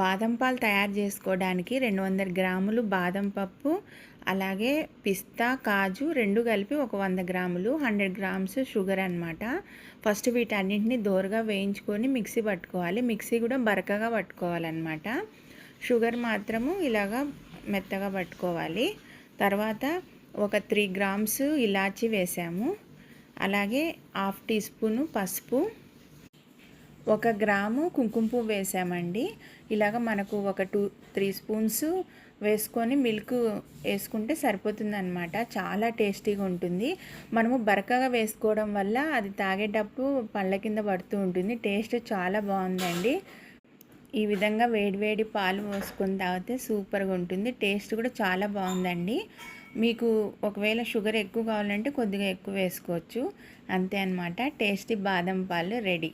బాదం పాలు తయారు చేసుకోవడానికి 200 గ్రాములు బాదం పప్పు, అలాగే పిస్తా, కాజు రెండు కలిపి ఒక 100 గ్రాములు, 100 గ్రామ్స్ షుగర్ అనమాట. ఫస్ట్ వీటన్నింటిని దోరగా వేయించుకొని మిక్సీ పట్టుకోవాలి. మిక్సీ కూడా బరకగా పట్టుకోవాలన్నమాట. షుగర్ మాత్రము ఇలాగా మెత్తగా పట్టుకోవాలి. తర్వాత ఒక 3 గ్రామ్స్ ఇలాచీ వేసాము. అలాగే హాఫ్ టీ స్పూను పసుపు, 1 గ్రాము కుంకుమ పువ్వు వేసామండి. ఇలాగ మనకు ఒక 2-3 స్పూన్స్ వేసుకొని మిల్క్ వేసుకుంటే సరిపోతుంది అనమాట. చాలా టేస్టీగా ఉంటుంది. మనము బరకగా వేసుకోవడం వల్ల అది తాగేటప్పుడు పళ్ళ కింద పడుతూ ఉంటుంది. టేస్ట్ చాలా బాగుందండి. ఈ విధంగా వేడివేడి పాలు పోసుకొని తాగితే సూపర్గా ఉంటుంది. టేస్ట్ కూడా చాలా బాగుందండి. మీకు ఒకవేళ షుగర్ ఎక్కువ కావాలంటే కొద్దిగా ఎక్కువ వేసుకోవచ్చు. అంతే అన్నమాట. టేస్టీ బాదం పాలు రెడీ.